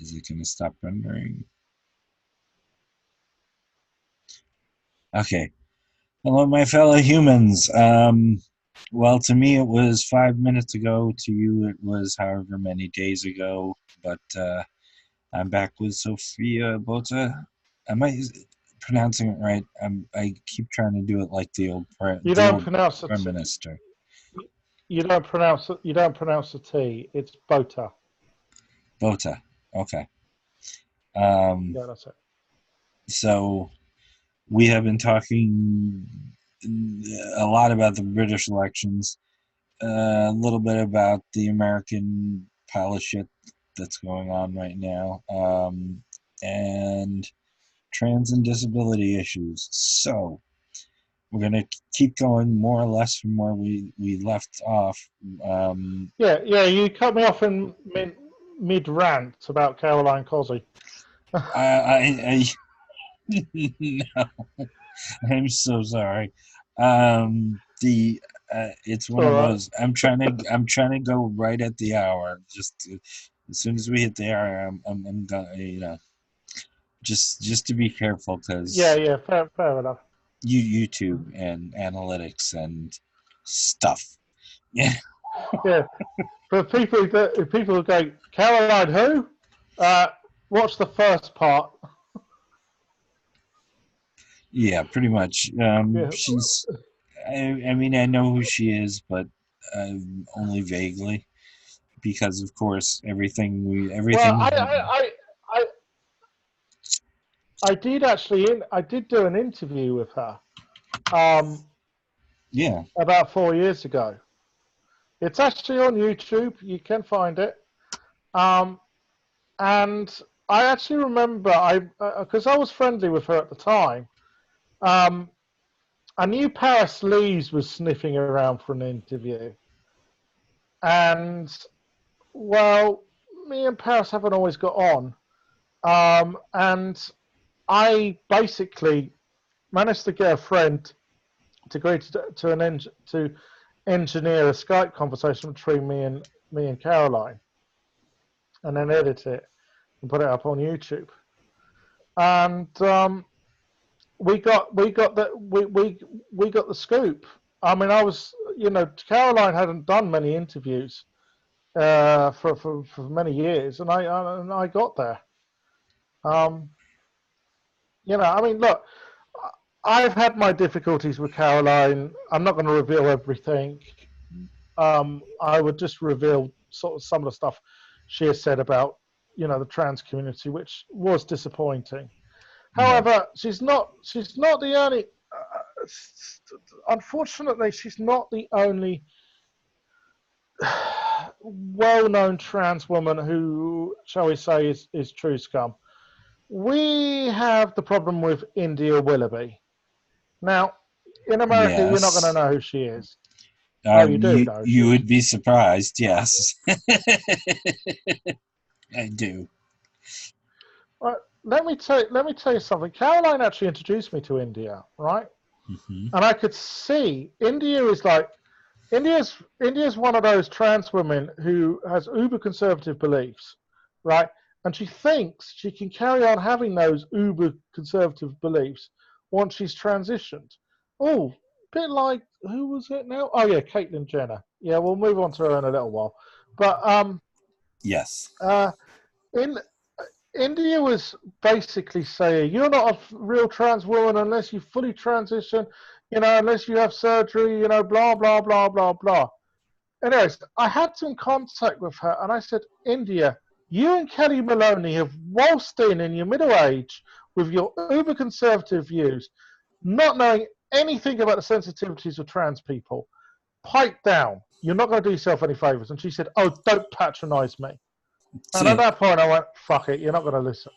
Is it going to stop rendering? Okay. Hello, my fellow humans. Well, to me, it was 5 minutes ago. To you, it was however many days ago. But I'm back with Sophia Botha. Am I pronouncing it right? I keep trying to do it like You the don't old pronounce the prime t, minister. you don't pronounce the T. It's Botha. Botha. Okay. Um, Yeah, that's it. so we have been talking a lot about the British elections, a little bit about the American pile of shit that's going on right now, and trans and disability issues. So we're gonna keep going more or less from where we left off. Um, Yeah. You cut me off in mid rant about Caroline Cosy. I no, I'm so sorry. The It's It's one all of right. those. I'm trying to go right at the hour. As soon as we hit the hour, I'm gonna, just to be careful Yeah, because yeah. Fair enough. YouTube and analytics and stuff. Yeah, Yeah. For people who go Caroline who, uh, watch the first part. yeah, pretty much. Yeah. She's. I mean, I know who she is, but only vaguely because, of course, Well, everything. I, I did actually I did do an interview with her um, Yeah, about 4 years ago. It's actually on YouTube. You can find it. Um, and I actually remember I because I was friendly with her at the time. Um, I knew Paris Lees was sniffing around for an interview, and well, me and Paris haven't always got on. And I basically managed to get a friend to agree to engineer a Skype conversation between me and Caroline, and then edit it and put it up on YouTube. And we got the scoop. I mean, Caroline hadn't done many interviews for many years, and I got there. Um, I mean, look, I've had my difficulties with Caroline. I'm not going to reveal everything. I would just reveal sort of some of the stuff she has said about the trans community, which was disappointing. yeah, However, she's not the only. Unfortunately, she's not the only well-known trans woman who, shall we say, is true scum. We have the problem with India Willoughby. Now, in America, you're not going to yes. know who she is. Oh, you do know who she You is. would be surprised. Yes, I do. Right, let me tell you something. Caroline actually introduced me to India, right? Hmm. And I could see India's one of those trans women who has uber conservative beliefs, right? And she thinks she can carry on having those uber conservative beliefs once she's transitioned. Oh, bit like who was it now? Oh yeah, Caitlyn Jenner. Yeah, we'll move on to her in a little while. But Yes. uh, in India was basically saying you're not a real trans woman unless you fully transition, unless you have surgery, blah blah blah blah blah. Anyways, I had some contact with her, and I said, India, you and Kelly Maloney have waltzed in your middle age with your uber conservative views, not knowing anything about the sensitivities of trans people. Pipe down. You're not going to do yourself any favors. And she said, oh, don't patronize me. And at To that point, I went, fuck it, you're not going to listen.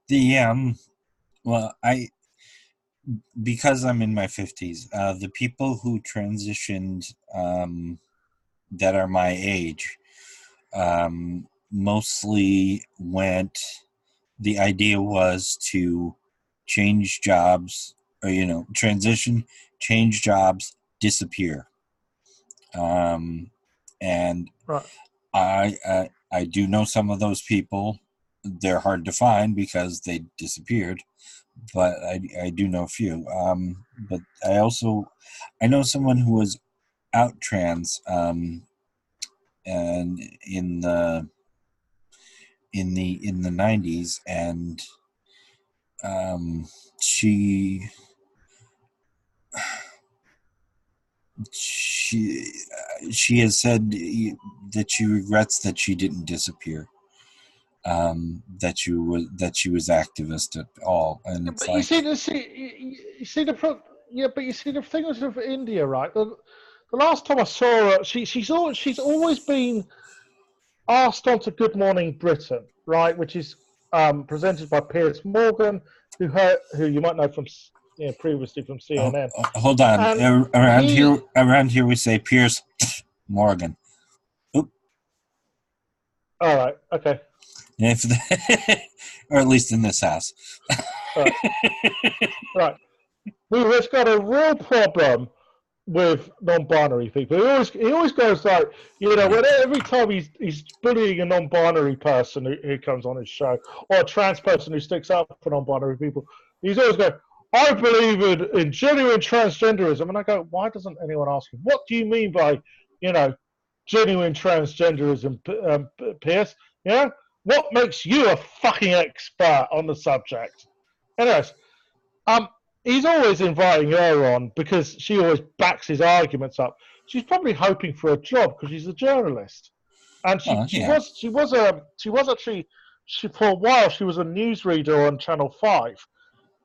the well, I because I'm in my 50s, the people who transitioned that are my age mostly went. The idea was to change jobs, or transition, change jobs, disappear. Um, and Right. I do know some of those people. they're hard to find because they disappeared. But I do know a few. But I know someone who was out trans, and in the 90s, and um, she she she has said that she regrets that she didn't disappear, that she was activist at all, and Yeah, it's but you like, see, you see yeah, but you see the thing with India, right? The last time I saw her, she's always been asked on to Good Morning Britain, right, which is presented by Piers Morgan, who you might know from previously from CNN, hold on, and he. around here we say Piers Morgan. Oop. All right, okay, If or at least in this house. all right, right. We've got a real problem with non-binary people. He always goes like, Yeah. every time he's bullying a non-binary person who comes on his show, or a trans person who sticks up for non-binary people, he's always going, I believe in genuine transgenderism. And I go, why doesn't anyone ask him, what do you mean by, genuine transgenderism, Pierce? What makes you a fucking expert on the subject? Anyways, um, he's always inviting her on because she always backs his arguments up. She's probably hoping for a job because she's a journalist, and Oh, yeah. she was actually for a while she was a newsreader on Channel 5.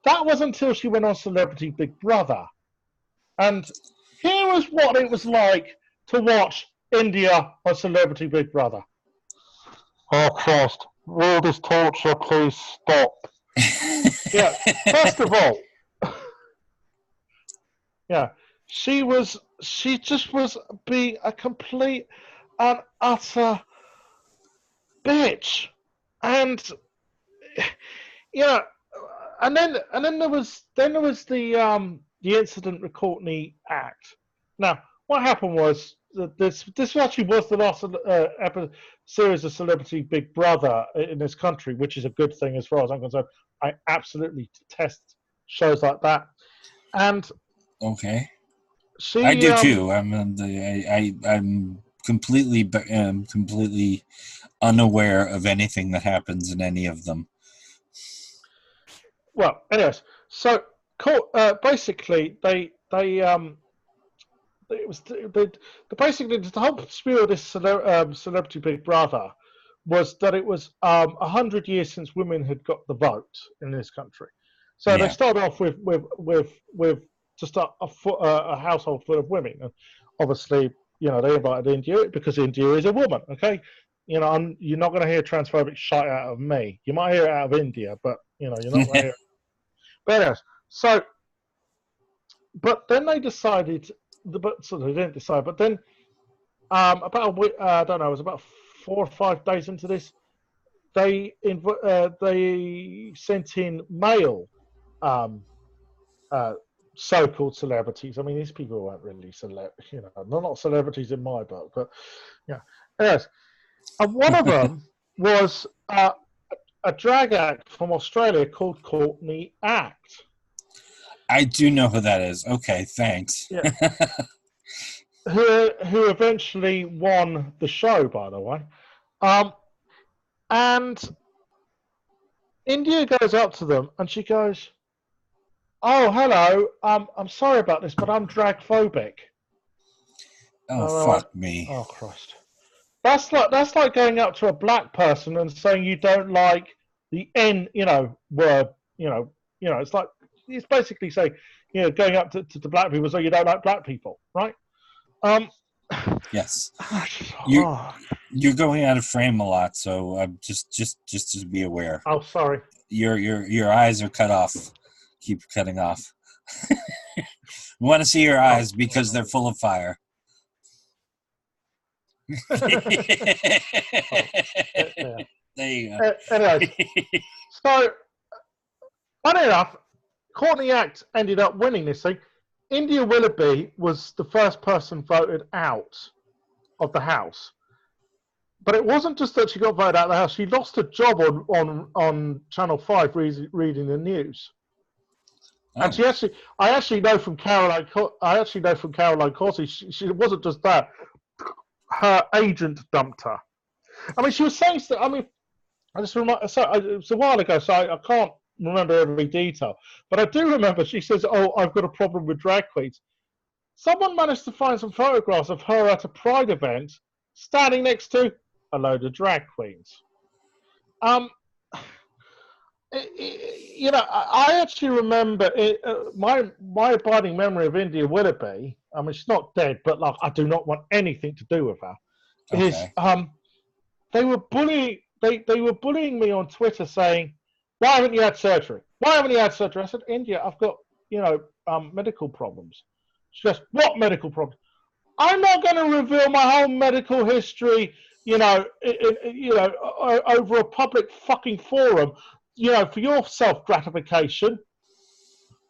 That was until she went on Celebrity Big Brother, and here was what it was like to watch India on Celebrity Big Brother. Oh Christ! Will this torture please stop? Yeah. First of all, yeah, she just was being a complete and utter bitch, and yeah, and then there was the incident with Courtney Act. Now, what happened was that this actually was the last series of Celebrity Big Brother in this country, which is a good thing as far as I'm concerned. I absolutely detest shows like that, and Okay. I she do too. I'm completely unaware of anything that happens in any of them. well, anyways, so basically it was basically the whole spiel of this Celebrity Big Brother was that it was 100 years since women had got the vote in this country. So they Yeah. started off with just a household full of women. And obviously, they invited India because India is a woman. Okay, you're not going to hear transphobic shite out of me. You might hear it out of India, but you're not going to hear it. But anyways, so but then they decided, so they didn't decide. But then about a week, I don't know, it was about 4 or 5 days into this, they sent in male um, uh, so-called celebrities. I mean, these people weren't really they're not celebrities in my book, but yeah. Anyways, and one of them was a drag act from Australia called Courtney Act. I do know who that is. Okay, thanks. Yeah. Who eventually won the show, by the way. And India goes up to them and she goes, "Oh, hello. I'm sorry about this, but I'm drag phobic." Oh, And I went, fuck me. "Oh Christ." That's like going up to a black person and saying you don't like the N, word, it's like it's basically saying, going up to black people saying you don't like black people, right? Um, Yes. You oh, you're going out of frame a lot, so just to be aware. oh, sorry. Your eyes are cut off. Keep cutting off. We want to see your Oh, eyes because they're full of fire. yeah. There you go. Anyways, so funny enough, Courtney Act ended up winning this thing. India Willoughby was the first person voted out of the House. but it wasn't just that she got voted out of the house. She lost a job on Channel 5 reading the news. And Oh, I actually know from Caroline Corsi, she wasn't just that. Her agent dumped her. I mean, she was saying stuff. I mean, I just remember. So it was a while ago, so I can't remember every detail. But I do remember she says, "Oh, I've got a problem with drag queens." Someone managed to find some photographs of her at a Pride event, standing next to a load of drag queens. Um, you know, I actually remember my abiding memory of India Willoughby. I mean, she's not dead, but like, I do not want anything to do with her. Is okay. they were bullying me on Twitter, saying, "Why haven't you had surgery? Why haven't you had surgery?" I said, "India, I've got medical problems." She goes, "What medical problems?" I'm not going to reveal my whole medical history, over a public fucking forum, for your self gratification.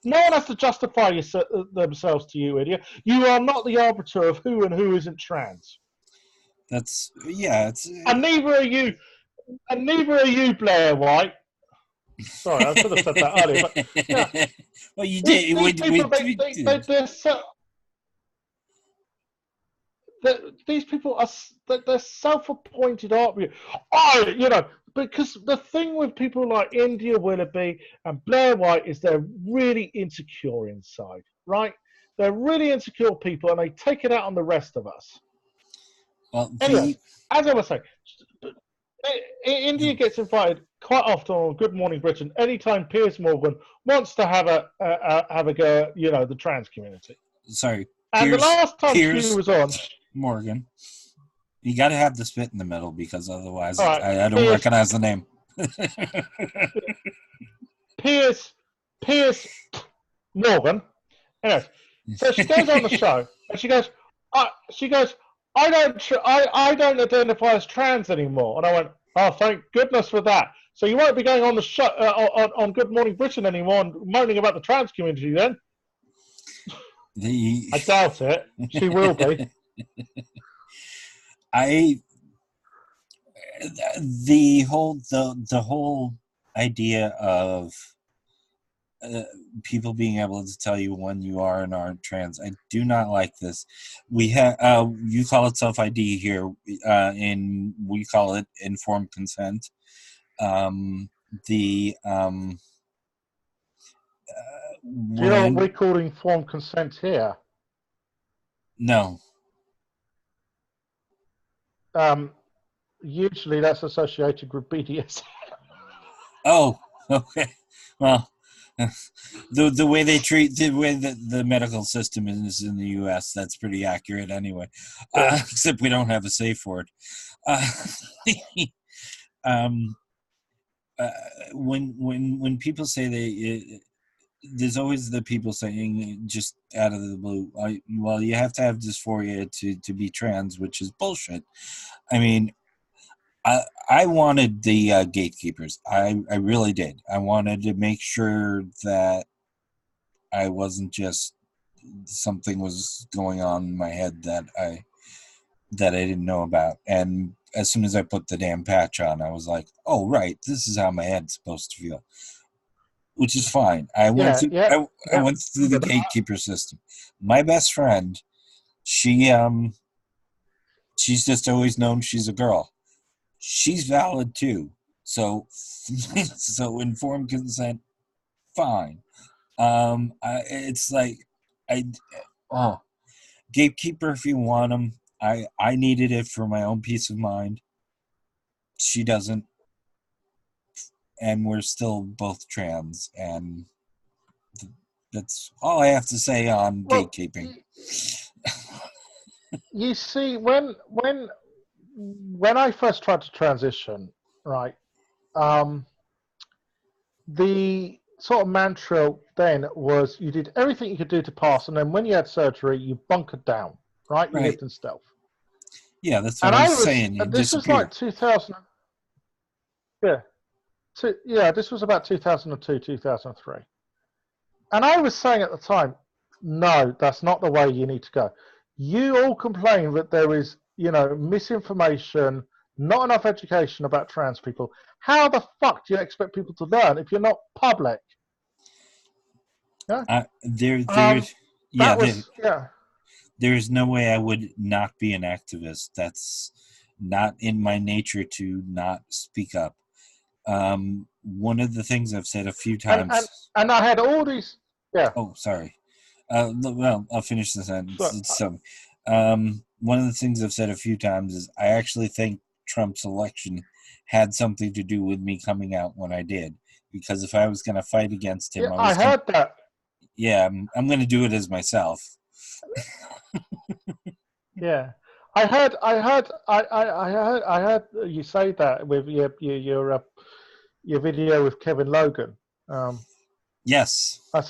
No one has to justify themselves to you, idiot. You are not the arbiter of who and who isn't trans, That's yeah. It's and neither are you. And neither are you, Blair White. Sorry, I should have said that earlier, but yeah, well, you did. these people, they're so, these people are they're self-appointed arbiters. Because the thing with people like India Willoughby and Blair White is they're really insecure inside, right? They're really insecure people, and they take it out on the rest of us. well, Anyways, as I was saying, India gets invited quite often on Good Morning Britain anytime Piers Morgan wants to have a go at, the trans community. sorry, And the last time she Piers was on, Morgan. You got to have the spit in the middle because otherwise all right, I don't recognize the name. Piers Morgan. Anyways, so she goes on the show and she goes, I don't identify as trans anymore. And I went, oh, thank goodness for that. So you won't be going on the show on Good Morning Britain anymore and moaning about the trans community then. I doubt it. She will be. The whole idea of people being able to tell you when you are and aren't trans, I do not like this. We have you call it self ID here, we call it informed consent. The Do you know what when we call informed consent here? no. Usually that's associated with BDS. Oh, okay. Well, the way they treat the way that the medical system is in the U.S. that's pretty accurate anyway. Yeah. Except we don't have a safe word. Uh, um, when people say there's always the people saying just out of the blue, well, you have to have dysphoria to be trans, which is bullshit. I mean, I wanted the gatekeepers. I really did. I wanted to make sure that I wasn't just something was going on in my head that I didn't know about. And as soon as I put the damn patch on, I was like, oh right, this is how my head's supposed to feel, which is fine. I went Yeah, through yeah, I yeah. went through the gatekeeper system. My best friend, she she's just always known she's a girl. She's valid too. So so informed consent, fine. It's like I oh gatekeeper if you want them. I needed it for my own peace of mind. She doesn't, and we're still both trans, and that's all I have to say on Well, gatekeeping. you see, when I first tried to transition, right, the sort of mantra then was you did everything you could do to pass, and then when you had surgery, you bunkered down, right? You Right? lived in stealth. Yeah, that's what And I'm I was, saying. You this was disappear. like 2000, yeah, this was about 2002, 2003. And I was saying at the time, no, that's not the way you need to go. You all complain that there is, misinformation, not enough education about trans people. How the fuck do you expect people to learn if you're not public? Yeah. There, yeah, That was yeah. there is no way I would not be an activist. That's not in my nature to not speak up. One of the things I've said a few And times. and and I had all these. Yeah. Oh, sorry. Well, I'll finish the sentence. So, One of the things I've said a few times is I actually think Trump's election had something to do with me coming out when I did. Because if I was going to fight against him, yeah, I heard that. yeah, I'm going to do it as myself. Yeah, I heard you say that with your video with Kevin Logan. Yes. I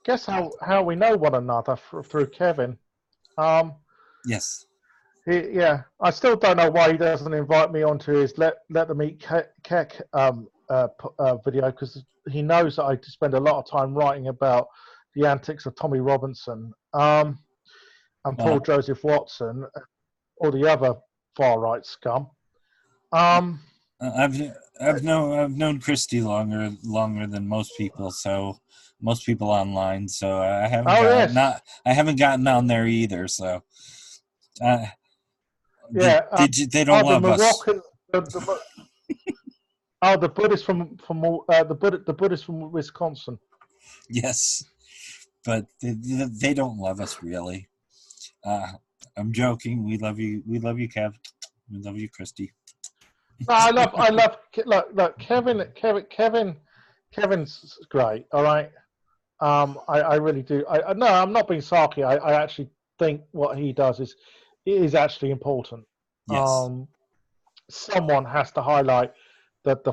guess how we know one another through Kevin. Um, Yes. yeah, I still don't know why he doesn't invite me onto his let them eat cake video, because he knows that I spend a lot of time writing about the antics of Tommy Robinson and Paul Joseph Watson, all the other far right scum. I've known Christy longer than most people, so most people online. So I haven't gotten on there either. So yeah, they don't the love us. Moroccan, the Buddhist the Buddhist from Wisconsin. Yes, but they don't love us really. I'm joking. We love you. We love you, Kev. We love you, Christy. No, I love. Look, Kevin's great. All right. I really do. No, I'm not being sarky. I actually think what he does is actually important. Yes. Someone has to highlight that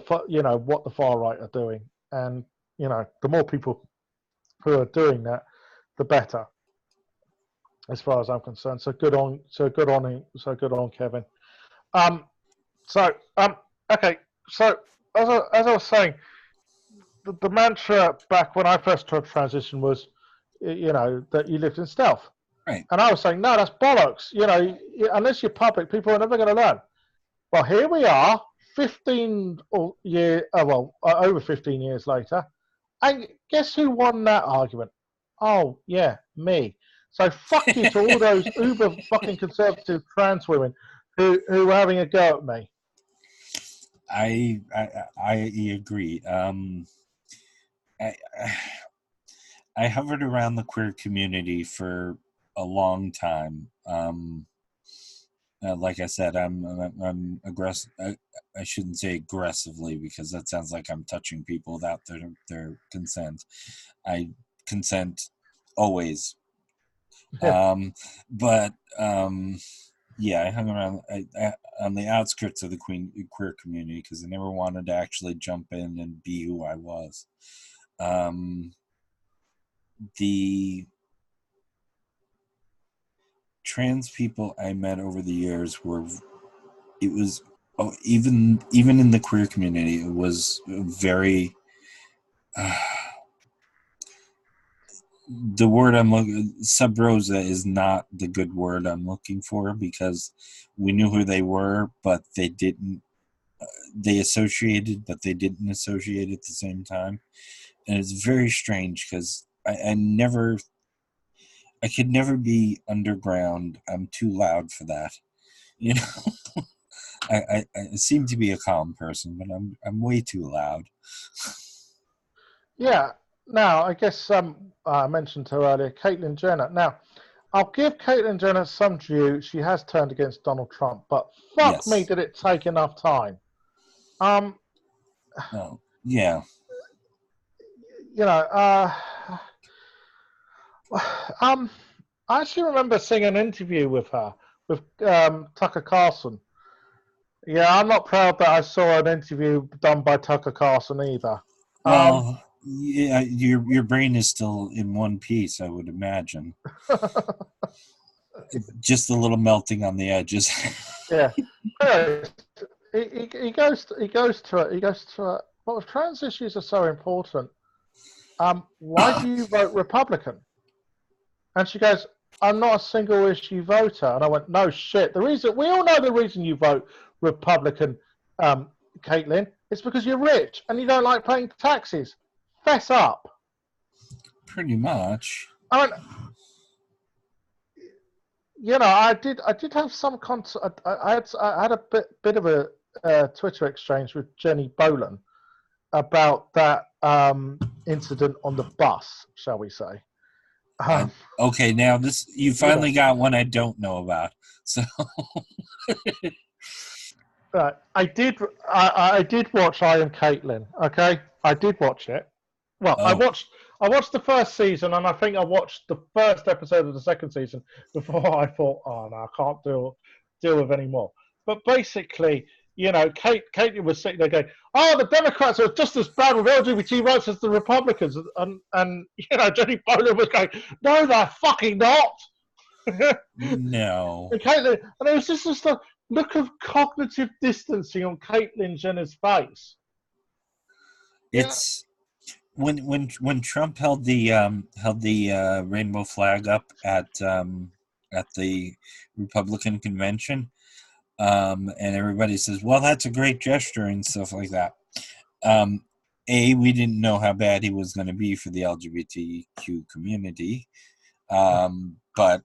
what the far right are doing, and the more people who are doing that, the better, as far as I'm concerned. So good on him. So good on Kevin. Okay. So as I was saying, the mantra back when I first tried to transition was, that you lived in stealth. Right. And I was saying, no, that's bollocks. Unless you're public, people are never going to learn. Well, here we are, over 15 years later, and guess who won that argument? Oh, yeah, me. So fuck you to all those uber fucking conservative trans women who were having a go at me. I agree. I hovered around the queer community for a long time. Like I said, I'm aggressive. I shouldn't say aggressively, because that sounds like I'm touching people without their consent. I consent always. But yeah, I hung around on the outskirts of the queer community because I never wanted to actually jump in and be who I was. The trans people I met over the years even in the queer community, it was very the word I'm looking, sub rosa is not the good word I'm looking for, because we knew who they were, but they associated, but they didn't associate at the same time. And it's very strange because I could never be underground. I'm too loud for that. I seem to be a calm person, but I'm way too loud. Yeah. Now, I guess I mentioned her earlier, Caitlyn Jenner. Now, I'll give Caitlyn Jenner some due. She has turned against Donald Trump, but fuck me, did it take enough time? Oh, yeah. I actually remember seeing an interview with her, with Tucker Carlson. Yeah, I'm not proud that I saw an interview done by Tucker Carlson either. Well, yeah, your brain is still in one piece, I would imagine. Just a little melting on the edges. Yeah. He goes to well, if trans issues are so important, why do you vote Republican? And she goes, I'm not a single issue voter. And I went, no shit. The reason, we all know the reason you vote Republican, Caitlin. It's because you're rich and you don't like paying taxes. Fess up. Pretty much. I mean, I did have some I had a bit of a Twitter exchange with Jenny Bolan about that incident on the bus, shall we say? Okay, now you finally got one I don't know about. So I did watch I Am Caitlin. Okay, I did watch it. Well, I watched the first season, and I think I watched the first episode of the second season before I thought, oh no, I can't deal with any more. But basically, Caitlin was sitting there going, "Oh, the Democrats are just as bad with LGBT rights as the Republicans," and Jenny Bolan was going, "No, they're fucking not." No. And Caitlin, and it was just a look of cognitive distancing on Caitlyn Jenner's face. It's when Trump held the rainbow flag up at the Republican convention, and everybody says, "Well, that's a great gesture" and stuff like that. We didn't know how bad he was going to be for the LGBTQ community, but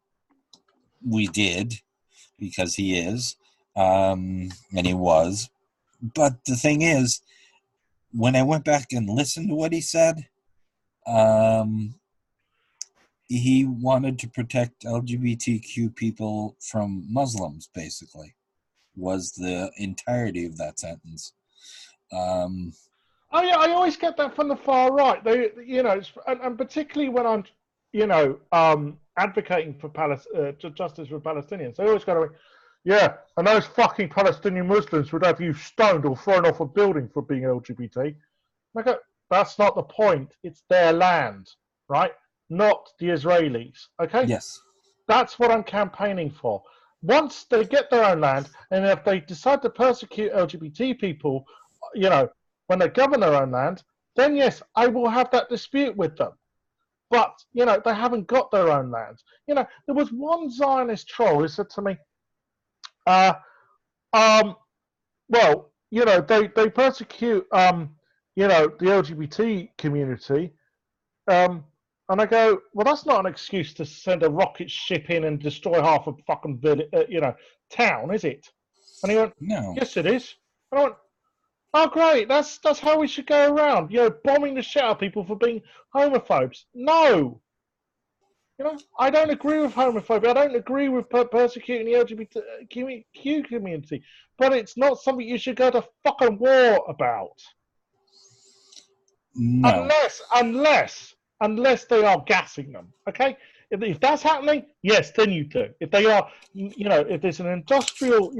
we did, because he is, and he was. But the thing is, when I went back and listened to what he said, he wanted to protect LGBTQ people from Muslims, basically, was the entirety of that sentence. Oh yeah, I always get that from the far right. And particularly when I'm, advocating for justice for Palestinians, they always go, "Yeah, and those fucking Palestinian Muslims would have you stoned or thrown off a building for being LGBT." And I go, "That's not the point. It's their land, right? Not the Israelis." Okay. Yes. That's what I'm campaigning for. Once they get their own land, and if they decide to persecute LGBT people, when they govern their own land, then yes, I will have that dispute with them. But, they haven't got their own land. There was one Zionist troll who said to me, they persecute, the LGBT community. And I go, well, that's not an excuse to send a rocket ship in and destroy half a fucking town, is it? And he went, no. Yes, it is. And I went, oh, great, that's how we should go around, bombing the shit out of people for being homophobes. No. I don't agree with homophobia. I don't agree with persecuting the LGBTQ community. But it's not something you should go to fucking war about. No. Unless they are gassing them, okay? If that's happening, yes, then you do. If they are, if there's an industrial,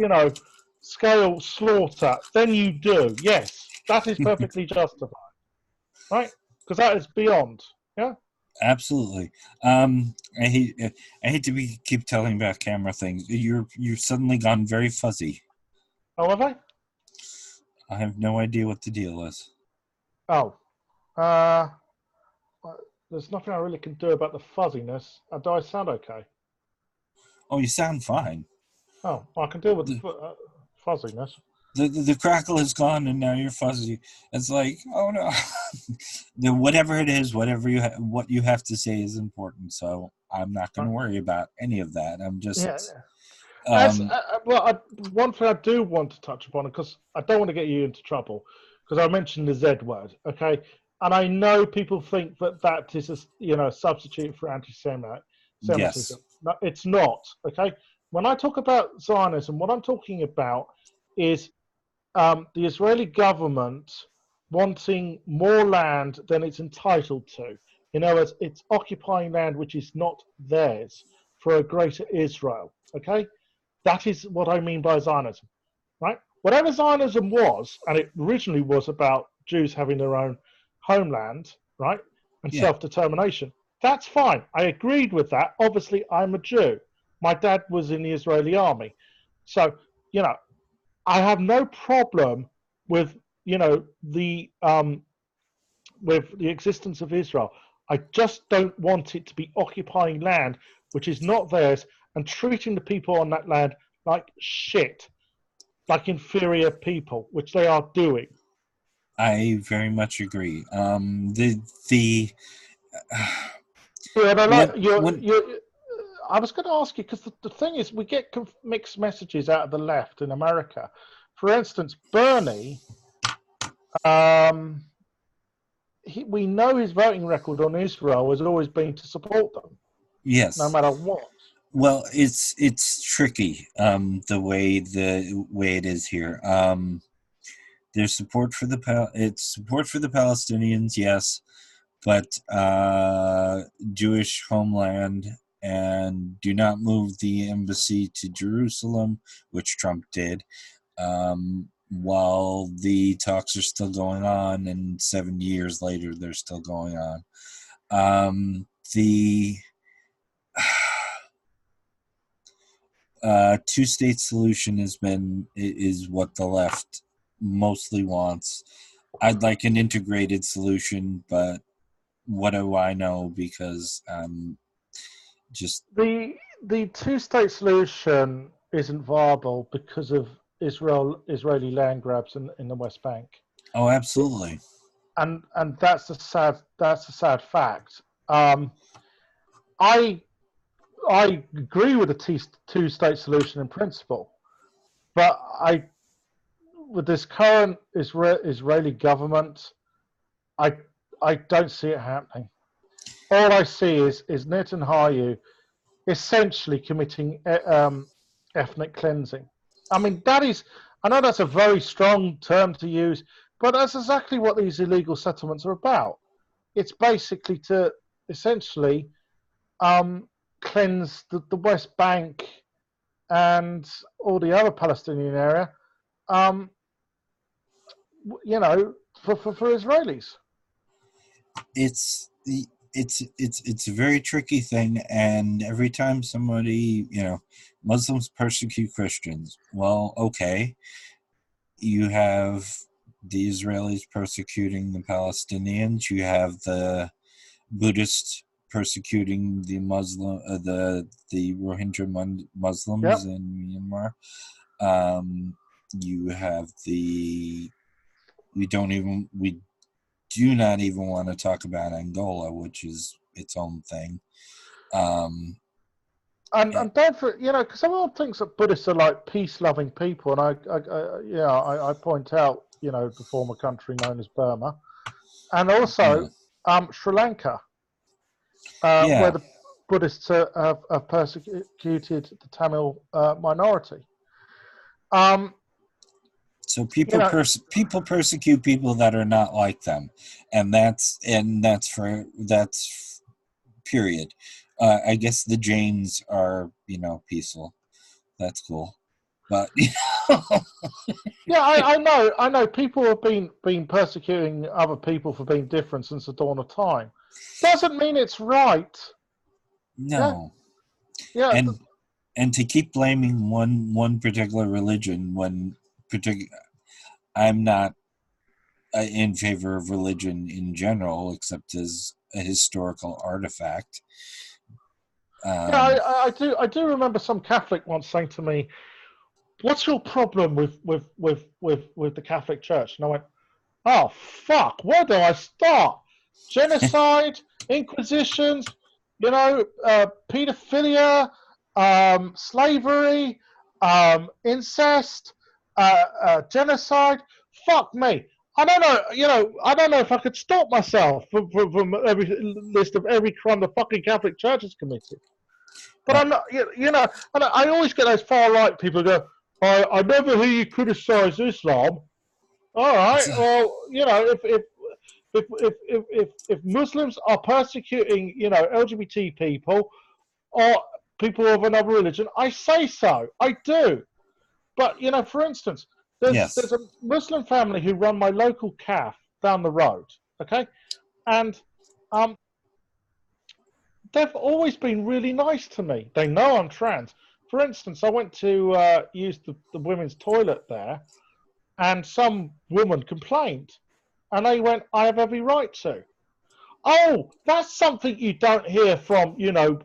scale slaughter, then you do. Yes, that is perfectly justified, right? Because that is beyond, yeah. Absolutely. I hate to keep telling about camera things. You've suddenly gone very fuzzy. Oh, have I? I have no idea what the deal is. Oh. There's nothing I really can do about the fuzziness. Do I sound okay? Oh, you sound fine. Oh, well, I can deal with the fuzziness. The crackle is gone, and now you're fuzzy. It's like, oh no. Whatever it is, what you have to say is important. So I'm not going to worry about any of that. I'm just. One thing I do want to touch upon, because I don't want to get you into trouble, because I mentioned the Z word, okay? And I know people think that is a substitute for anti-Semitism. Yes. No, it's not. Okay. When I talk about Zionism, what I'm talking about is the Israeli government wanting more land than it's entitled to. In other words, it's occupying land which is not theirs for a greater Israel. Okay. That is what I mean by Zionism, right? Whatever Zionism was, and it originally was about Jews having their own homeland, right, and self-determination. That's fine. I agreed with that. Obviously, I'm a Jew. My dad was in the Israeli army. So, I have no problem with, with the existence of Israel. I just don't want it to be occupying land which is not theirs and treating the people on that land like shit. like inferior people, which they are doing. I very much agree. The Yeah, when when I was going to ask you because the thing is, we get mixed messages out of the left in America. For instance, Bernie, um, we know his voting record on Israel has always been to support them, no yes, matter what. well, it's tricky the way it is here. There's support for it's support for the Palestinians, yes, but Jewish homeland and do not move the embassy to Jerusalem, which Trump did, while the talks are still going on, and 70 years later they're still going on. The two-state solution is what the left mostly wants. I'd like an integrated solution, but what do I know? Because just The two-state solution isn't viable because of Israeli land grabs in the West Bank. oh, absolutely, And that's a sad fact. I I agree with the two-state solution in principle, but I with this current Israeli government, I I don't see it happening. All I see is Netanyahu essentially committing ethnic cleansing. I mean, that is, I know that's a very strong term to use, but that's exactly what these illegal settlements are about. It's basically to essentially cleanse the West Bank and all the other Palestinian area, um, you know, for Israelis. it's it's a very tricky thing, and every time somebody, Muslims persecute Christians, well, okay, you have the Israelis persecuting the Palestinians, you have the Buddhists persecuting the Rohingya Muslims Yep. in Myanmar. Um, you have we do not even want to talk about Angola, which is its own thing. Um, eh, And don't for because everyone thinks that Buddhists are like peace-loving people, and I point out the former country known as Burma, and yeah, also Sri Lanka, where yeah. the Buddhists have persecuted the Tamil minority. Um, So you know, people persecute people that are not like them, and that's period. I guess the Jains are peaceful. That's cool, but yeah, I know. People have been persecuting other people for being different since the dawn of time. Doesn't mean it's right. Yeah, no. yeah. And to keep blaming one particular religion when particular I'm not in favor of religion in general, except as a historical artifact. Yeah, Um, I do remember some Catholic once saying to me, "What's your problem with the Catholic Church?" And I went, "Oh fuck, where do I start? Genocide, inquisitions, pedophilia, slavery, incest, genocide. Fuck me. I don't know. I don't know if I could stop myself from every list of every crime the fucking Catholic Church has committed." But well, I'm not, and I always get those far right people who go, I never hear you criticize Islam. All right, well, if Muslims are persecuting, LGBT people or people of another religion, I say so. I do. But for instance, there's yes, a Muslim family who run my local calf down the road. Okay, and um, they've always been really nice to me. They know I'm trans. For instance, I went to use the women's toilet there, and some woman complained, and they went, "I have every right to." Oh, that's something you don't hear from,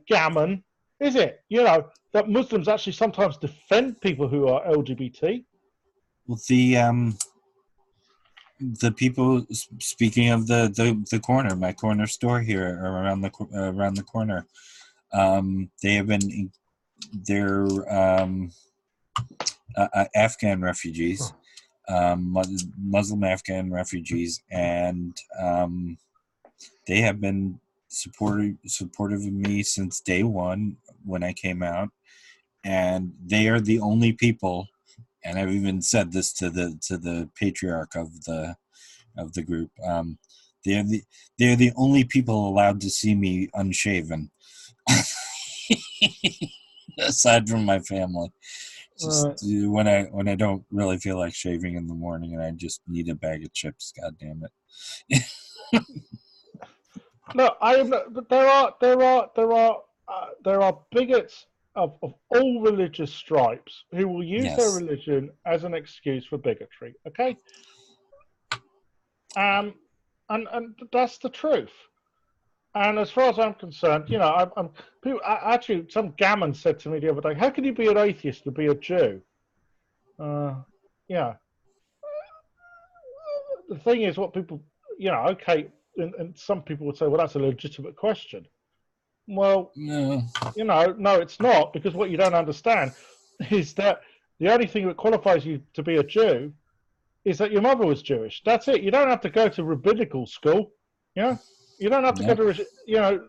gammon, is it? That Muslims actually sometimes defend people who are LGBT. Well, the people, speaking of the corner, my corner store here around the corner, they have been they're Afghan refugees, Muslim Afghan refugees, and they have been supportive of me since day one when I came out, and they are the only people. And I've even said this to the patriarch of the group. They're the they're the only people allowed to see me unshaven, aside from my family. Just when I don't really feel like shaving in the morning and I just need a bag of chips. God damn it! Look, I am. There are bigots of all religious stripes who will use their Yes, religion as an excuse for bigotry. Okay, um, and that's the truth. And as far as I'm concerned, you know, I'm people. Actually, some gammon said to me the other day, "How can you be an atheist and be a Jew?" Uh, yeah. The thing is, what people, you know, okay, and some people would say, "Well, that's a legitimate question." Well, no, you know, no, it's not, because what you don't understand is that the only thing that qualifies you to be a Jew is that your mother was Jewish. That's it. You don't have to go to rabbinical school. You know, you don't have to go no,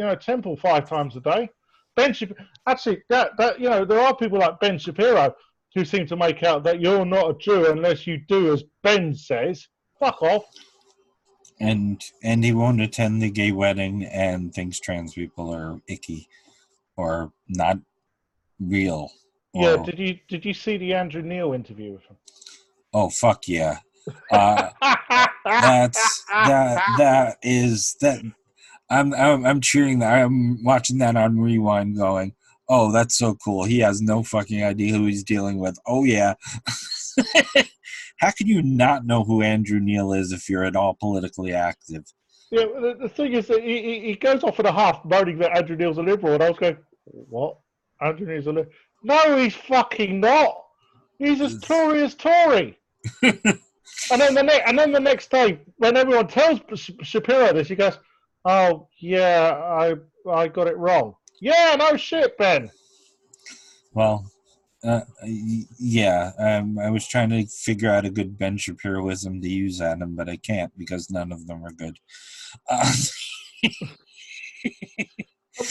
to temple 5 times a day. Ben Shapiro, actually, that you know, there are people like Ben Shapiro who seem to make out that you're not a Jew unless you do as Ben says. Fuck off. and he won't attend the gay wedding and thinks trans people are icky or not real Yeah, or did you see the Andrew Neil interview with him? oh fuck yeah. Uh, that is that I'm cheering that. I'm watching that on rewind, going, "Oh, that's so cool." He has no fucking idea who he's dealing with. Oh yeah, how can you not know who Andrew Neil is if you're at all politically active? Yeah, the thing is that he goes off in a half moaning that Andrew Neil's a liberal, and I was going, what? Andrew Neil's a liberal? No, he's fucking not. He's as Tory as Tory. And then the next day, when everyone tells Shapiro this, he goes, "Oh yeah, I got it wrong." Yeah, no shit, Ben. Well, yeah, I was trying to figure out a good Ben Shapiroism to use at him, but I can't because none of them are good. Uh,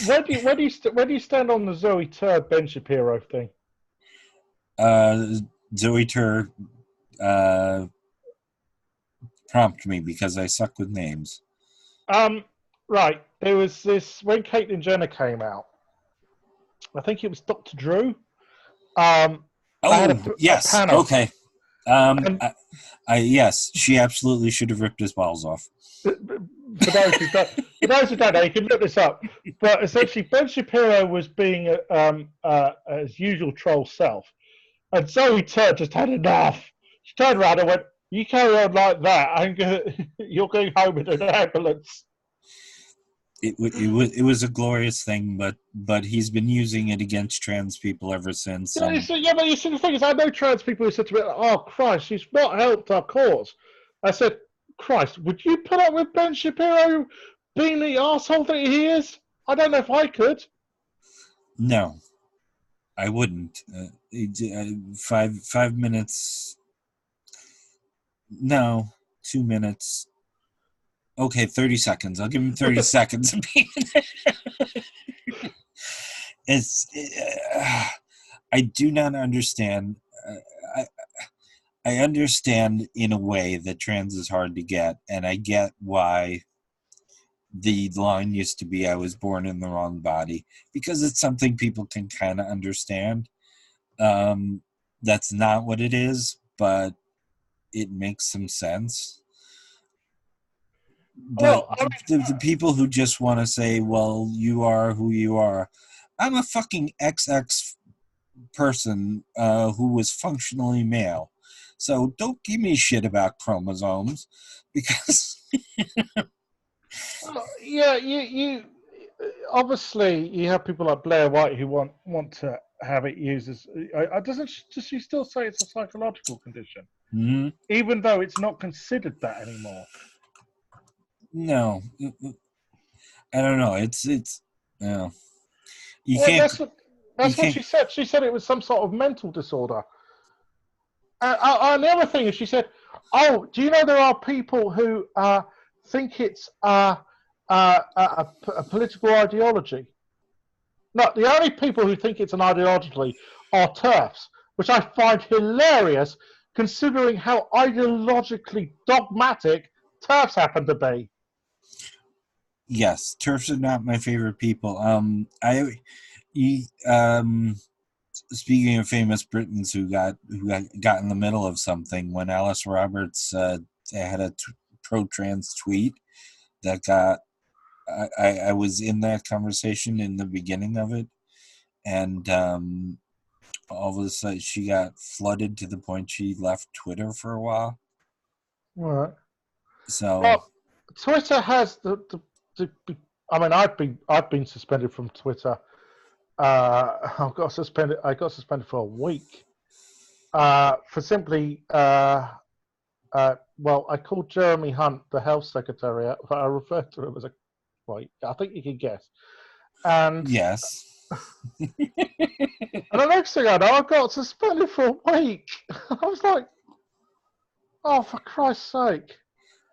Where do you stand on the Zoe Turd Ben Shapiro thing? Zoe Tur uh, prompt me because I suck with names. Um, right. There was this when Caitlyn Jenner came out. I think it was Dr. Drew. They had Oh a yes, panel, okay. and Yes, she absolutely should have ripped his balls off. for those who don't know, you can look this up. But essentially, Ben Shapiro was being his usual troll self, and Zoe Turd just had enough. She turned around and went, "You carry on like that, you're going home in an ambulance." It was a glorious thing, but he's been using it against trans people ever since. Yeah, And yeah, but you see, the thing is, I know trans people who said to me, "Oh Christ, she's not helped our cause." I said, "Christ, would you put up with Ben Shapiro being the asshole that he is? I don't know if I could." no, I wouldn't. 5 minutes. No, 2 minutes. Okay, 30 seconds. I'll give him 30 seconds. It's. I do not understand. I, I understand in a way that trans is hard to get, and I get why the line used to be "I was born in the wrong body" because it's something people can kind of understand. That's not what it is, but it makes some sense. But Well, I the people who just want to say, "Well, you are who you are," I'm a fucking XX person who was functionally male. So don't give me shit about chromosomes because yeah, you obviously you have people like Blair White who want to have it used as. Does she still say it's a psychological condition, Hmm. even though it's not considered that anymore? No, I don't know. It's no. You Well, can't. You that's what can't. she said. She said it was some sort of mental disorder. And the other thing is, she said, "Oh, do you know there are people who think it's a political ideology? No, the only people who think it's an ideology are TERFs, which I find hilarious, considering how ideologically dogmatic TERFs happen to be." Yes, turfs are not my favorite people. You, speaking of famous Britons who got in the middle of something when Alice Roberts had a pro-trans tweet that got. I was in that conversation in the beginning of it, and all of a sudden she got flooded to the point she left Twitter for a while. Right. So Well, Twitter has the I mean, I've been suspended from Twitter. I got suspended. I got suspended for a week for simply. Well, I called Jeremy Hunt, the health secretary, but I referred to him as a. Well, I think you can guess. And yes, the next thing I know, I got suspended for a week. I was like, oh, for Christ's sake!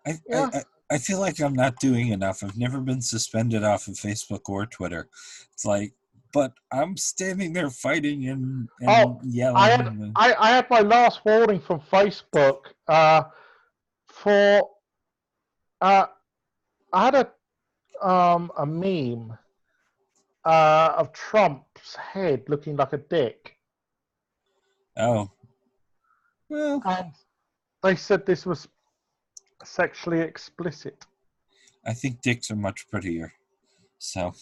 I, I Yeah. I I feel like I'm not doing enough. I've never been suspended off of Facebook or Twitter. It's like, but I'm standing there fighting and Oh, yelling. I had my last warning from Facebook for uh, I had a meme of Trump's head looking like a dick, Oh, well, and they said this was sexually explicit. I think dicks are much prettier. So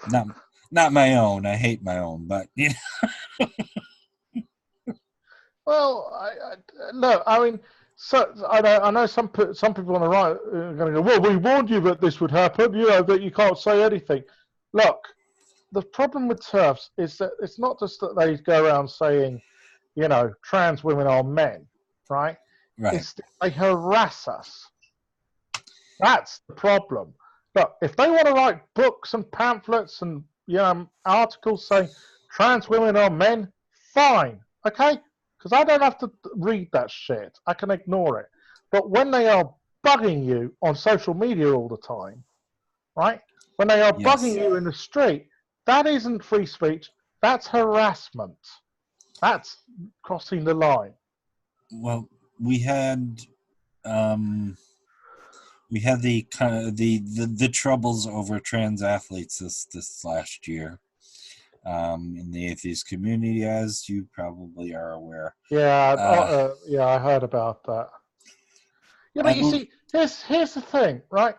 not not my own. I hate my own, but yeah. Well, look, I mean, so I know some people on the right are going to go, well, we warned you that this would happen. You know that you can't say anything. Look, the problem with TERFs is that it's not just that they go around saying, trans women are men, right? Right. It's that they harass us. That's the problem. Look, if they want to write books and pamphlets and articles saying trans women are men, fine, okay? Because I don't have to read that shit. I can ignore it. But when they are bugging you on social media all the time, right? When they are bugging Yes. you in the street, that isn't free speech. That's harassment. That's crossing the line. Well, we had um we had the kind of the troubles over trans athletes this last year in the atheist community, as you probably are aware. Yeah, Uh, yeah, I heard about that. Yeah, I but you don't. see, here's the thing, right?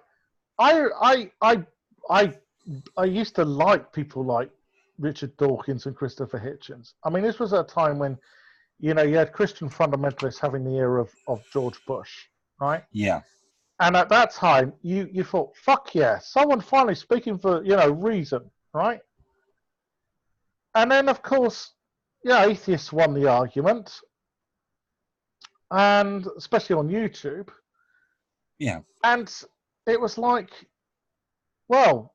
I I I I I used to like people like Richard Dawkins and Christopher Hitchens. I mean, this was at a time when you had Christian fundamentalists having the ear of George Bush, right? Yeah. And at that time, you thought, fuck yeah, someone finally speaking for reason, right? And then of course, yeah, atheists won the argument, and especially on YouTube, Yeah. and it was like, well,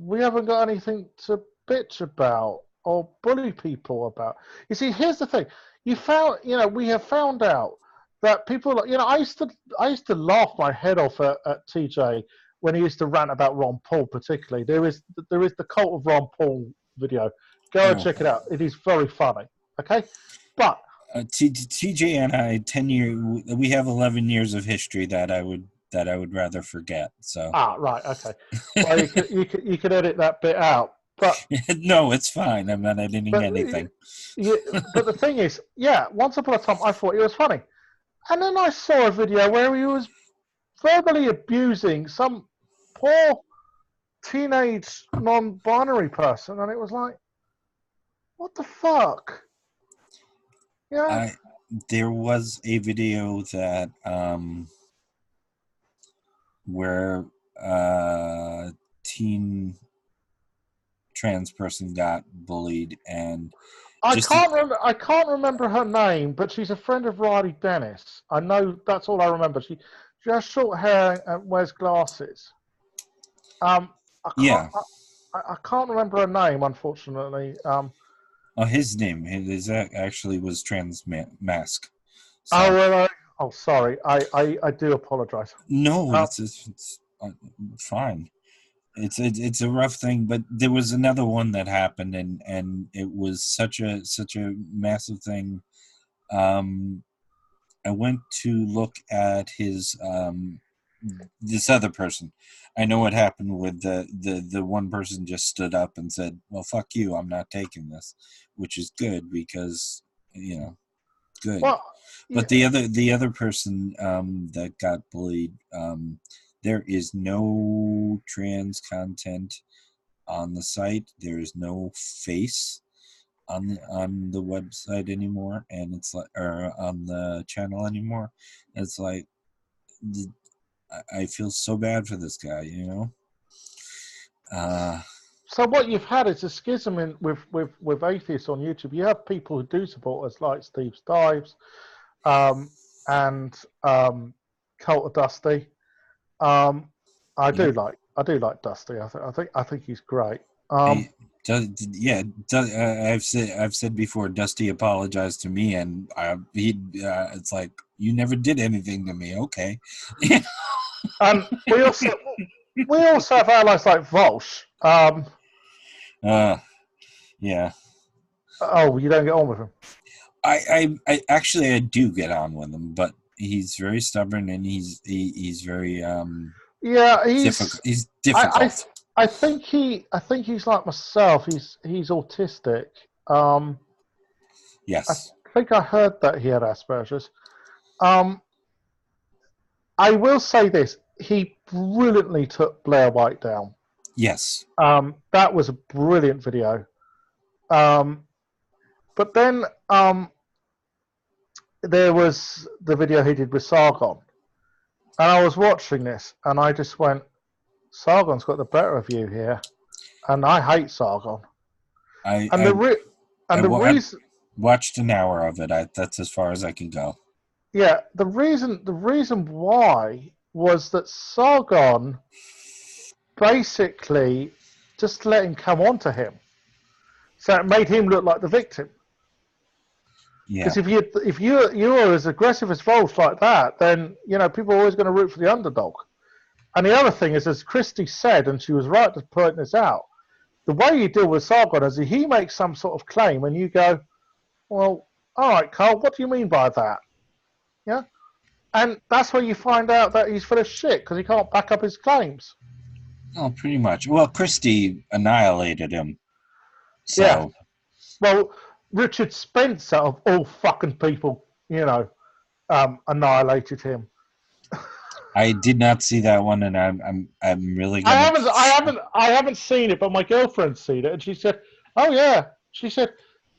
we haven't got anything to bitch about or bully people about. You see, here's the thing: we have found out that people, I used to laugh my head off at TJ when he used to rant about Ron Paul, particularly. There is the cult of Ron Paul video. Go and Oh, check it out. It is very funny. Okay, but TJ and I 10 year. We have 11 years of history that I would rather forget. So right, okay. Well, you could edit that bit out, but no, it's fine. I'm not editing But anything. yeah, but the thing is, yeah, once upon a time I thought it was funny, and then I saw a video where he was verbally abusing some poor teenage non-binary person, and it was like, what the fuck? Yeah, I There was a video that where teen trans person got bullied, and I just can't remember. I can't remember her name, but she's a friend of Riley Dennis. I know that's all I remember. She has short hair and wears glasses. Um, I can't. yeah. I can't remember her name, unfortunately. Oh, his name, his actually was Mask. Oh So well. Oh, sorry. I do apologise. no, Um, it's fine. It's a rough thing, but there was another one that happened, and it was such a massive thing. Um, I went to look at his this other person. I know what happened with the one person just stood up and said, "Well, fuck you, I'm not taking this," which is good because good. well, But yeah. the other person that got bullied, there is no trans content on the site. There is no face on the website anymore, and it's like, or on the channel anymore. It's like I feel so bad for this guy, you know. Uh, So what you've had is a schism with atheists on YouTube. You have people who do support us, like Steve Stives, um, and Cult of Dusty. Um, yep. I do like Dusty. I think he's great. I, yeah, I've said before. Dusty apologized to me, and it's like, you never did anything to me. Okay. And we also have allies like Volsh. uh, yeah. Oh, you don't get on with him. I actually I do get on with him, but he's very stubborn, and he's very Yeah, difficult. He's I difficult. I think he's like myself. He's autistic. I Yes. think I heard that he had Asperger's. Um, I will say this: he brilliantly took Blair White down. Yes. That was a brilliant video. Um, but then there was the video he did with Sargon, and I was watching this, and I just went, "Sargon's got the better of you here," and I hate Sargon. I And I the re- I, and the I reason, watched an hour of it. That's as far as I can go. yeah, the reason why was that Sargon basically just let him come on to him, so it made him look like the victim. Yeah. Because if you're as aggressive as Volch like that, then people are always going to root for the underdog. And the other thing is, as Christy said, and she was right to point this out, the way you deal with Sargon is he makes some sort of claim, and you go, "Well, all right, Carl, what do you mean by that?" Yeah, and that's where you find out that he's full of shit because he can't back up his claims. Oh, pretty much. Well, Christie annihilated him. Yeah, So well, Richard Spencer of all fucking people, annihilated him. I did not see that one, and I'm really gonna. I haven't seen it, but my girlfriend's seen it, and she said, "Oh yeah," she said,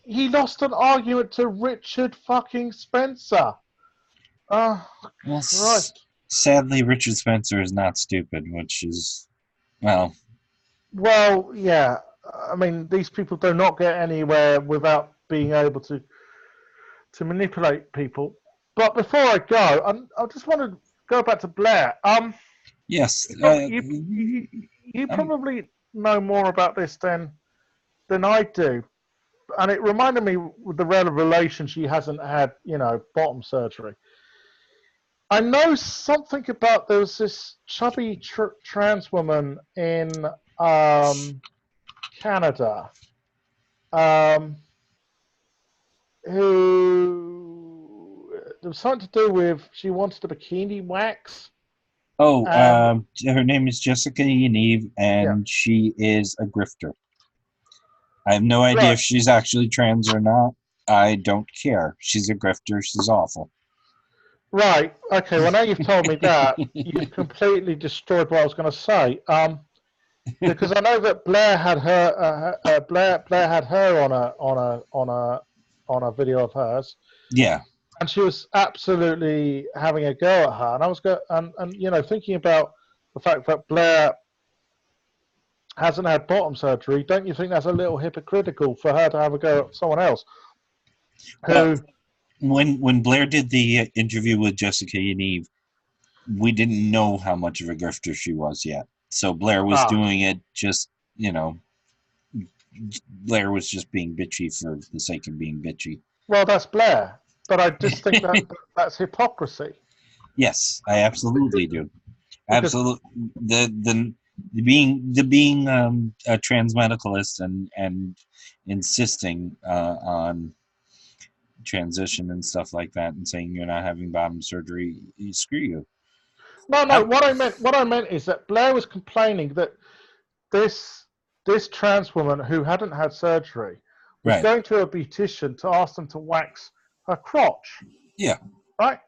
"He lost an argument to Richard fucking Spencer." Oh Well, Christ. sadly, Richard Spencer is not stupid, which is, well, Well, yeah. I mean, these people do not get anywhere without being able to manipulate people. But before I go, I just want to go back to Blair. yes. You Um, probably know more about this than I do, and it reminded me with the revelation she hasn't had, bottom surgery. I know something about there was this chubby trans woman in Canada um, who there was something to do with she wanted a bikini wax, oh, and her name is Jessica Yaniv, yeah, and she is a grifter. I have no idea right, if she's actually trans or not. I don't care. She's a grifter. She's awful. right, okay. Well, now you've told me that, you've completely destroyed what I was going to say. Because I know that Blair had Blair had her on a video of hers, Yeah. and she was absolutely having a go at her. And I was thinking about the fact that Blair hasn't had bottom surgery, don't you think that's a little hypocritical for her to have a go at someone else Well, who? when Blair did the interview with Jessica and Eve, we didn't know how much of a grifter she was yet. So Blair was Ah, doing it just, Blair was just being bitchy for the sake of being bitchy. well, that's Blair, but I just think that that's hypocrisy Yes, I absolutely do. because Absolutely, the being a trans medicalist and insisting on transition and stuff like that, and saying you're not having bottom surgery, screw you. no, what I meant is that Blair was complaining that this this trans woman who hadn't had surgery was Right. going to a beautician to ask them to wax her crotch, Yeah. right?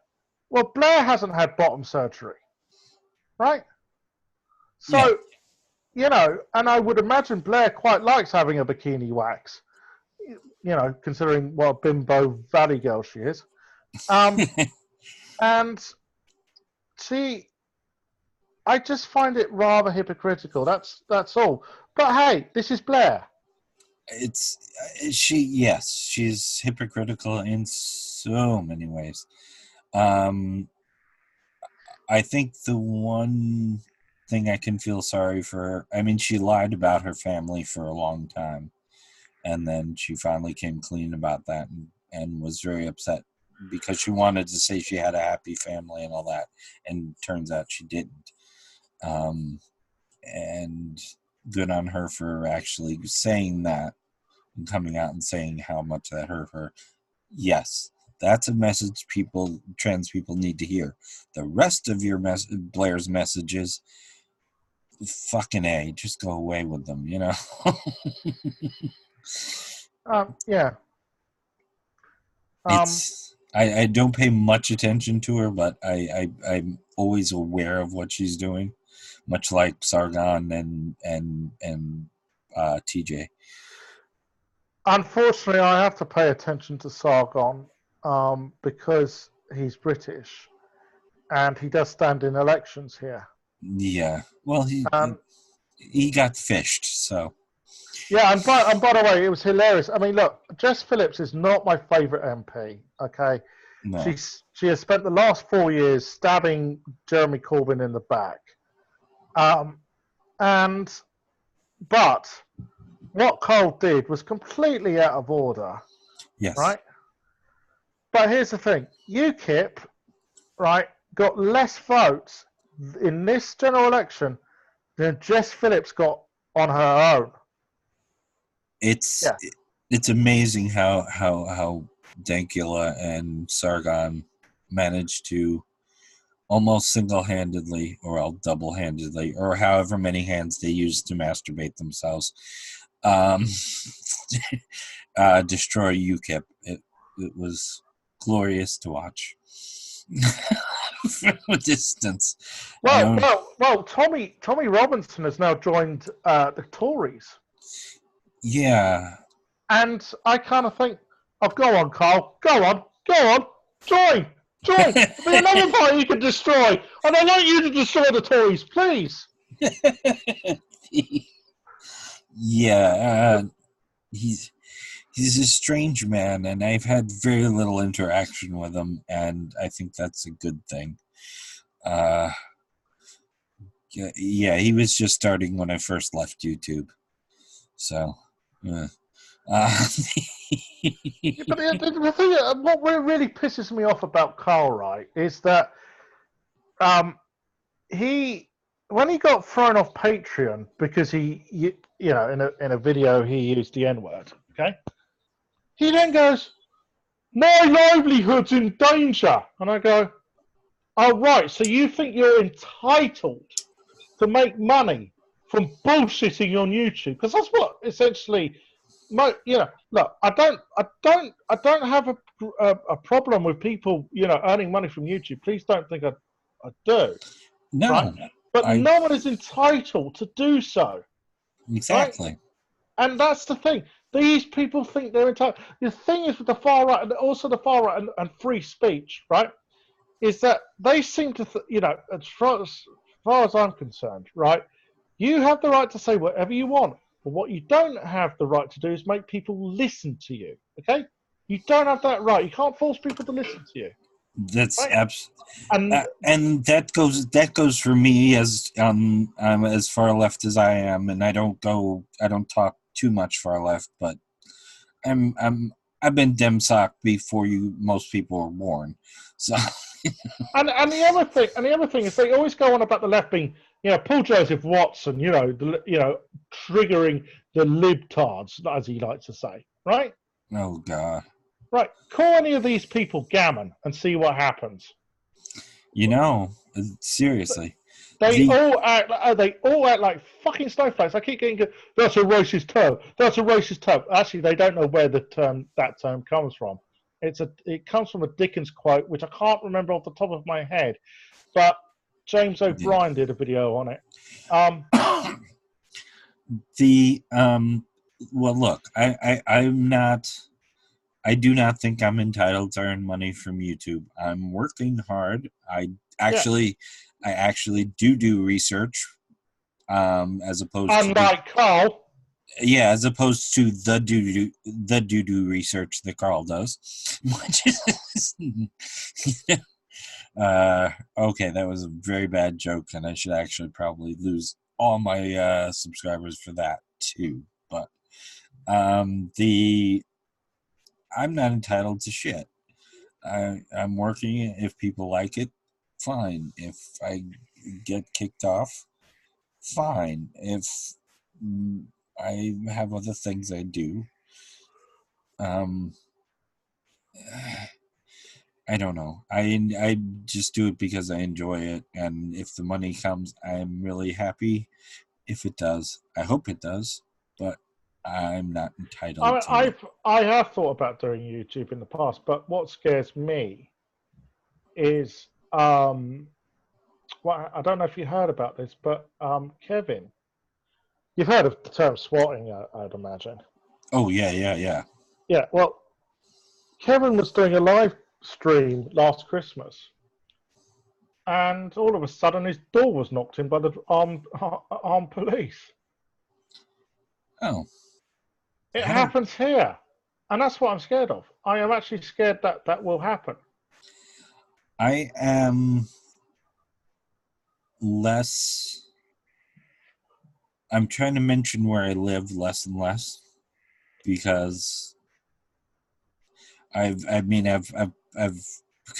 Well, Blair hasn't had bottom surgery, right? Yeah. So, and I would imagine Blair quite likes having a bikini wax, considering what a bimbo valley girl she is. Um, and she, I just find it rather hypocritical. That's all. But hey, this is Blair. it's yes, she's hypocritical in so many ways. Um, I think the one thing I can feel sorry for her, I mean, she lied about her family for a long time, and then she finally came clean about that, and was very upset because she wanted to say she had a happy family and all that, and turns out she didn't. Um, and good on her for actually saying that and coming out and saying how much that hurt her. Yes, that's a message trans people need to hear. The rest of Blair's messages, fucking A, just go away with them, Yeah. I don't pay much attention to her, but I'm always aware of what she's doing, much like Sargon and TJ. Unfortunately, I have to pay attention to Sargon because he's British and he does stand in elections here. Yeah, well, Um, he got fished, so yeah, and by the way, it was hilarious. I mean, look, Jess Phillips is not my favourite MP. Okay, no. she has spent the last 4 years stabbing Jeremy Corbyn in the back, and but what Cole did was completely out of order, Yes. right? But here's the thing: UKIP, right, got less votes in this general election than Jess Phillips got on her own. It's Yeah. it's amazing how Dankula and Sargon managed to almost single-handedly, or double-handedly, or however many hands they use to masturbate themselves, um, destroy UKIP. It was glorious to watch from a distance. Well. Tommy Robinson has now joined the Tories, Yeah. and I kind of think, oh, go on, Carl, go on, join. There'll be another party you can destroy, and I want you to destroy the Tories, please. Yeah, he's a strange man, and I've had very little interaction with him, and I think that's a good thing. Yeah, he was just starting when I first left YouTube, so. But the thing, what really pisses me off about Carl, right, is that he, when he got thrown off Patreon because in a video he used the N word, okay, he then goes, "My livelihood's in danger," and I go, "Oh right, so you think you're entitled to make money from bullshitting on YouTube? Because that's what essentially." Look, I don't have a problem with people, earning money from YouTube. Please don't think I do, right? No, But I no one is entitled to do so, right? exactly. And that's the thing. These people think they're entitled. The thing is with the far right, and also the far right and free speech, right, is that they seem to, as far as I'm concerned, right, You have the right to say whatever you want, but what you don't have the right to do is make people listen to you. Okay? You don't have that right. You can't force people to listen to you, That's right? And and that goes for me as I'm as far left as I am, and I don't talk too much far left, but I've been dem sock before most people were born, so. and the other thing is they always go on about the left being, Paul Joseph Watson, triggering the libtards, as he likes to say, right? Oh God. Right. Call any of these people gammon and see what happens. Seriously, They the all act. They all act like fucking snowflakes. I keep getting. That's a racist term. That's a racist term. Actually, they don't know where that term comes from. It comes from a Dickens quote, which I can't remember off the top of my head, but James O'Brien did a video on it. the well, look, I do not think I'm entitled to earn money from YouTube. I'm working hard. Yeah. I actually do research, as opposed Unlike Carl. as opposed to the do research that Carl does, which is okay. That was a very bad joke, and I should actually probably lose all my subscribers for that too. But I'm not entitled to shit. I'm working. If people like it, fine. If I get kicked off, fine. If I have other things I do, um, I don't know. I just do it because I enjoy it, and if the money comes, I'm really happy. If it does, I hope it does, but I'm not entitled to it. I have thought about doing YouTube in the past, but what scares me is well, I don't know if you heard about this, but Kevin, you've heard of the term swatting, I'd imagine. Oh yeah. Yeah, well, Kevin was doing a live stream last Christmas, and all of a sudden his door was knocked in by the armed police. Oh, It how happens here, and that's what I'm scared of. I am actually scared that that will happen. I am less. I'm trying to mention where I live less and less because I've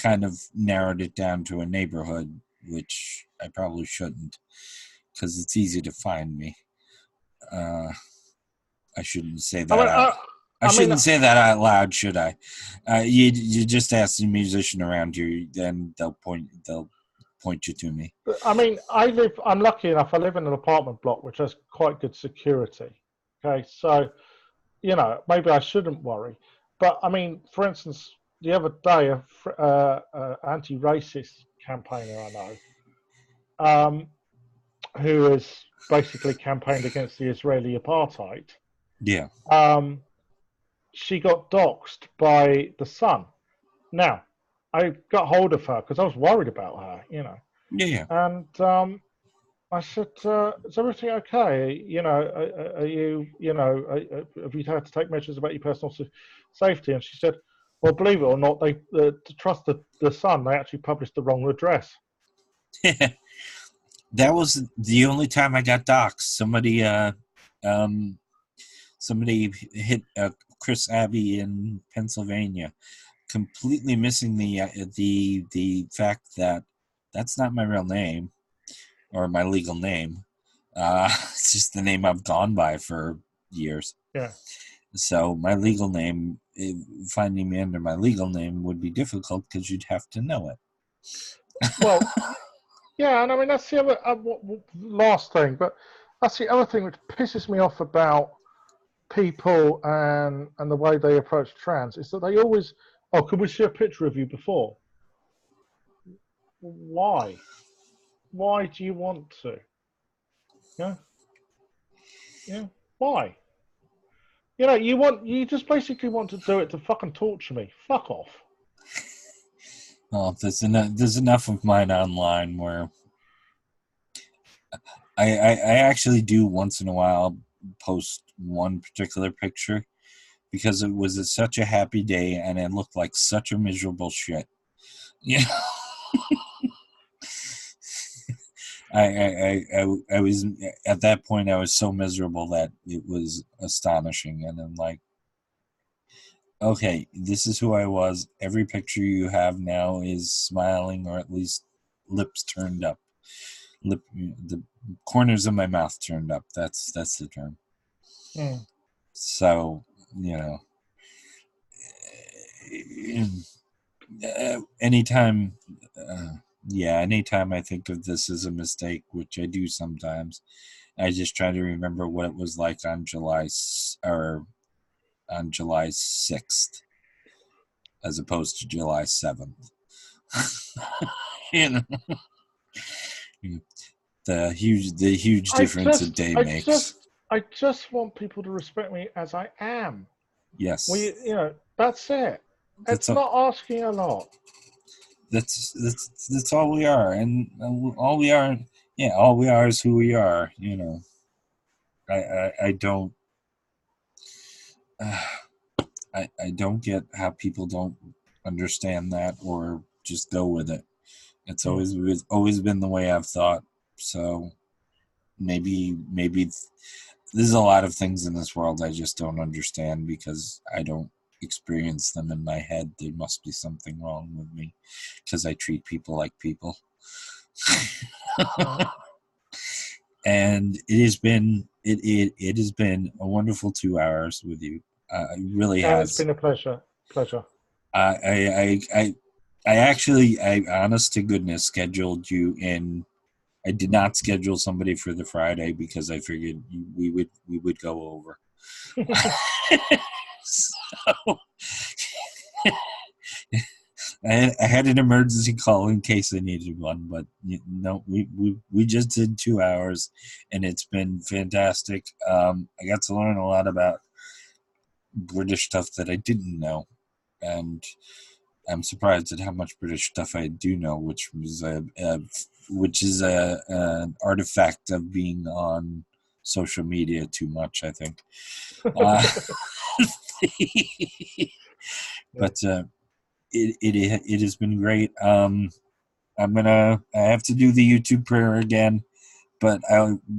kind of narrowed it down to a neighborhood, which I probably shouldn't, because it's easy to find me. I shouldn't say I that mean, out. I I mean, shouldn't say that out loud, should I? You just ask a musician around here, then they'll point you to me. I mean, I'm lucky enough. I live in an apartment block which has quite good security. Okay, so maybe I shouldn't worry. But I mean, for instance, the other day, a anti-racist campaigner I know, who has basically campaigned against the Israeli apartheid, Yeah. she got doxxed by the Sun. Now, I got hold of her because I was worried about her. Yeah. And I said, "Is everything okay? Are you, have you had to take measures about your personal safety?" And she said, "Well, believe it or not, they to trust the Sun, they actually published the wrong address." That was the only time I got doxxed. Somebody hit Chris Abbey in Pennsylvania, completely missing the fact that that's not my real name or my legal name. It's just the name I've gone by for years. Yeah. So my legal name, finding me under my legal name would be difficult because you'd have to know it. Well, yeah, and I mean that's the other last thing, but that's the other thing which pisses me off about people and the way they approach trans is that they always, "Oh, could we see a picture of you before?" Why? Why do you want to? Yeah, yeah. Why? You just basically want to do it to fucking torture me. Fuck off. Well, there's enough of mine online where I actually do once in a while post one particular picture because it was such a happy day and it looked like such a miserable shit. Yeah. I was at that point. I was so miserable that it was astonishing, and I'm like, okay, this is who I was. Every picture you have now is smiling, or at least lips turned up. The corners of my mouth turned up. That's the term. Mm. So you know, anytime, anytime I think of this as a mistake, which I do sometimes, I just try to remember what it was like on July 6th, as opposed to July 7th. you know, the huge I difference a just, day I makes. just, I just want people to respect me as I am. Yes, That's it. that's It's all. not asking a lot. That's all we are, and all we are. Yeah, all we are is who we are. I don't. I don't get how people don't understand that or just go with it. It's Mm. always been the way I've thought. So maybe there's a lot of things in this world I just don't understand because I don't experience them in my head. There must be something wrong with me because I treat people like people. Right. And it has been a wonderful 2 hours with you. It really And it's has. been a pleasure. Pleasure. I actually, honest to goodness, scheduled you in. I did not schedule somebody for the Friday because I figured we would go over. So I had an emergency call in case I needed one, but no, we just did 2 hours, and it's been fantastic. I got to learn a lot about British stuff that I didn't know, and I'm surprised at how much British stuff I do know, which is an artifact of being on social media too much, I think. Uh, Yeah. but it has been great. I have to do the YouTube prayer again, but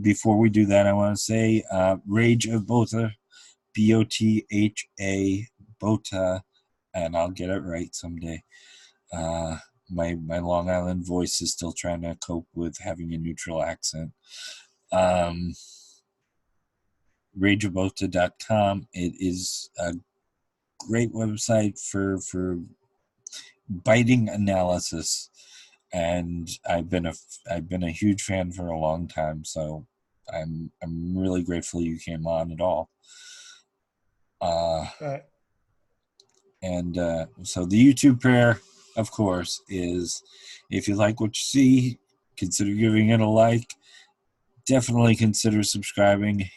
before we do that, I want to say Rage of Botha, Botha, Botha, and I'll get it right someday. Uh, my Long Island voice is still trying to cope with having a neutral accent. Um, rageofbotha.com. It is a great website for biting analysis, and I've been a huge fan for a long time. So I'm really grateful you came on at all. Uh, Right. and so the YouTube prayer, of course, is if you like what you see, consider giving it a like. Definitely consider subscribing.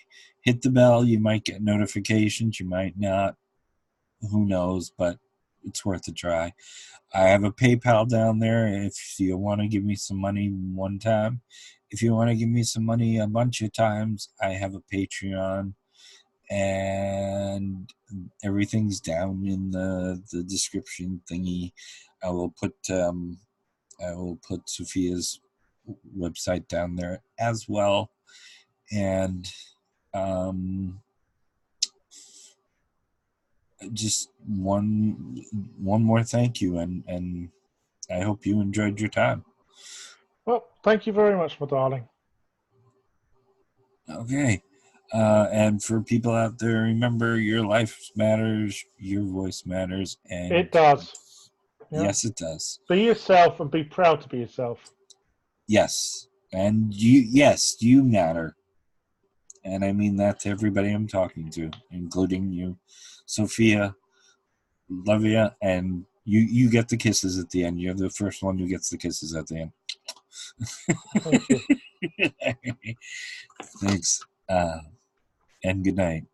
Hit the bell. You might get notifications. You might not. Who knows? But it's worth a try. I have a PayPal down there if you want to give me some money one time. If you want to give me some money a bunch of times, I have a Patreon, and everything's down in the description thingy. I will put Sophia's website down there as well, and um, just one more thank you, and I hope you enjoyed your time. Well, thank you very much, my darling. Okay. And for people out there, remember your life matters, your voice matters, and It does. Yeah. yes, it does. Be yourself and be proud to be yourself. Yes. And you matter. And I mean that to everybody I'm talking to, including you, Sophia. Love you, and you get the kisses at the end. You're the first one who gets the kisses at the end. Thank you. Thanks, and good night.